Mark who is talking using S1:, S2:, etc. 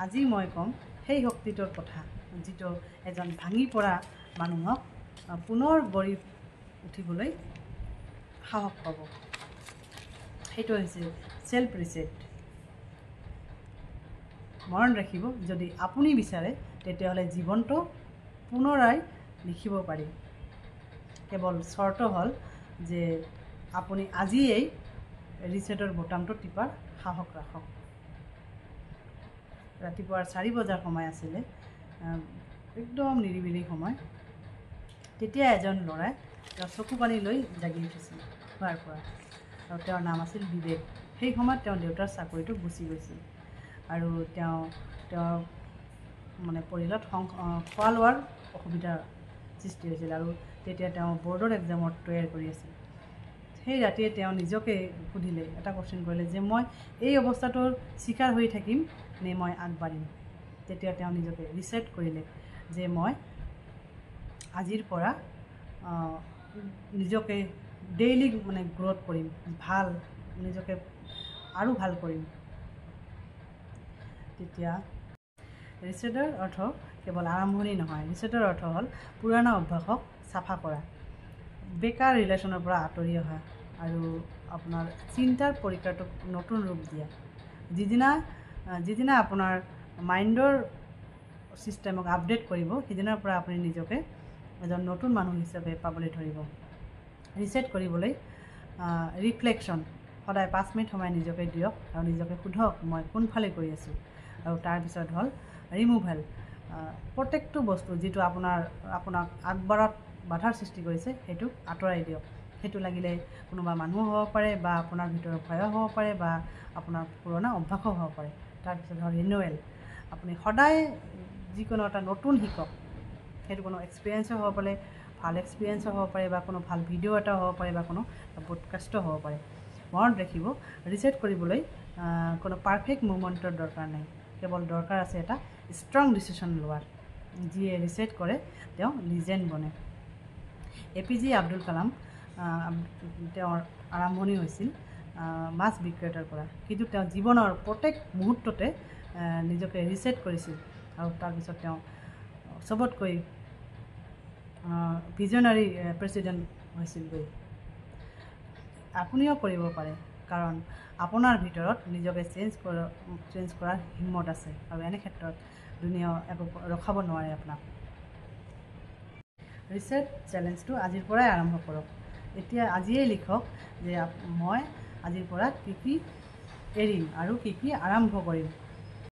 S1: আজি মই ক'ম সেই শক্তিটোৰ কথা যিটো এজন ভাঙি পৰা মানুহক পুনৰ গঢ়ি উঠিবলৈ সাহস পাব। সেইটো হৈছে সেলফ ৰিসেট। মৰণ ৰাখিব, যদি আপুনি বিচাৰে তেতিয়াহ'লে জীৱনটো পুনৰাই লিখিব পাৰি। কেৱল চৰ্ত হ'ল যে আপুনি আজিয়েই ৰিসেটৰ বুটামটো টিপাৰ সাহস ৰাখক। ৰাতিপুৱাৰ 4 বজাৰ সময় আছিলে, একদম নিৰিবিলি সময়। তেতিয়া এজন ল'ৰাই তেওঁৰ চকু পানী লৈ জাগি উঠিছিল শোৱাৰ পৰা, আৰু তেওঁৰ নাম আছিল বিবেক। সেই সময়ত তেওঁৰ দেউতাৰ চাকৰিটো গুচি গৈছিল, আৰু তেওঁৰ মানে পৰিয়ালত খোৱা লোৱাৰ অসুবিধাৰ সৃষ্টি হৈছিল, আৰু তেতিয়া তেওঁ বৰ্ডৰ এক্সামৰ তৈয়াৰ কৰি আছিল। সেই ৰাতিয়ে তেওঁ নিজকে সুধিলে, এটা কোৱেশ্যন কৰিলে যে মই এই অৱস্থাটোৰ চিকাৰ হৈ থাকিম নে মই আগবাঢ়িম। তেতিয়া তেওঁ নিজকে ৰিছেট কৰিলে যে মই আজিৰ পৰা নিজকে ডেইলি মানে গ্ৰ'থ কৰিম, নিজকে আৰু ভাল কৰিম। তেতিয়া ৰিছেটৰ অৰ্থ কেৱল আৰম্ভণি নহয়, ৰিছেটৰ অৰ্থ হ'ল পুৰণা অভ্যাসক চাফা কৰা, বেকাৰ ৰিলেশ্যনৰ পৰা আঁতৰি অহা, আৰু আপোনাৰ চিন্তাৰ পৰিকাৰটোক নতুন ৰূপ দিয়া। যিদিনা আপোনাৰ মাইণ্ডৰ ছিষ্টেমক আপডেট কৰিব, সিদিনাৰ পৰা আপুনি নিজকে এজন নতুন মানুহ হিচাপে পাবলৈ ধৰিব। ৰিছেট কৰিবলৈ ৰিফ্লেকশ্যন, সদায় 5 মিনিট সময় নিজকে দিয়ক আৰু নিজকে সোধক মই কোনফালে গৈ আছোঁ। আৰু তাৰপিছত হ'ল ৰিমুভেল, প্ৰত্যেকটো বস্তু যিটো আপোনাক আগবঢ়াত বাধাৰ সৃষ্টি কৰিছে সেইটো আঁতৰাই দিয়ক। সেইটো লাগিলে কোনোবা মানুহ হ'ব পাৰে, বা আপোনাৰ ভিতৰৰ ভয় হ'ব পাৰে, বা আপোনাৰ পুৰণা অভ্যাসো হ'ব পাৰে। তাৰপিছত হ'ল ৰিনুৱেল, আপুনি সদায় যিকোনো এটা নতুন শিকক। সেইটো কোনো এক্সপিৰিয়েঞ্চো হ'ব পাৰে, ভাল এক্সপিৰিয়েঞ্চো হ'ব পাৰে, বা কোনো ভাল ভিডিঅ' এটা হ'ব পাৰে, বা কোনো পডকাষ্টো হ'ব পাৰে। মনত ৰাখিব, ৰিছেট কৰিবলৈ কোনো পাৰফেক্ট মুভমেণ্টৰ দৰকাৰ নাই, কেৱল দৰকাৰ আছে এটা ষ্ট্ৰং ডিচিশ্যন লোৱাৰ। যিয়ে ৰিছেট কৰে তেওঁ লিজেণ্ড বনে। APJ আব্দুল কালাম, তেওঁৰ আৰম্ভণি হৈছিল মাছ বিক্ৰেতাৰ পৰা, কিন্তু তেওঁ জীৱনৰ প্ৰত্যেক মুহূৰ্ততে নিজকে ৰিছেট কৰিছিল, আৰু তাৰপিছত তেওঁ চবতকৈ ভিজনাৰী প্ৰেছিডেণ্ট হৈছিলগৈ। আপুনিও কৰিব পাৰে, কাৰণ আপোনাৰ ভিতৰত নিজকে চেঞ্জ কৰাৰ হিম্মত আছে, আৰু এনে ক্ষেত্ৰত দুনিয়াও একো ৰখাব নোৱাৰে আপোনাক। ৰিছেট চেলেঞ্জটো আজিৰ পৰাই আৰম্ভ কৰক। আজিয়েই লিখক যে মই আজিৰ পৰা কি এৰিম আৰু কি আৰম্ভ কৰিম।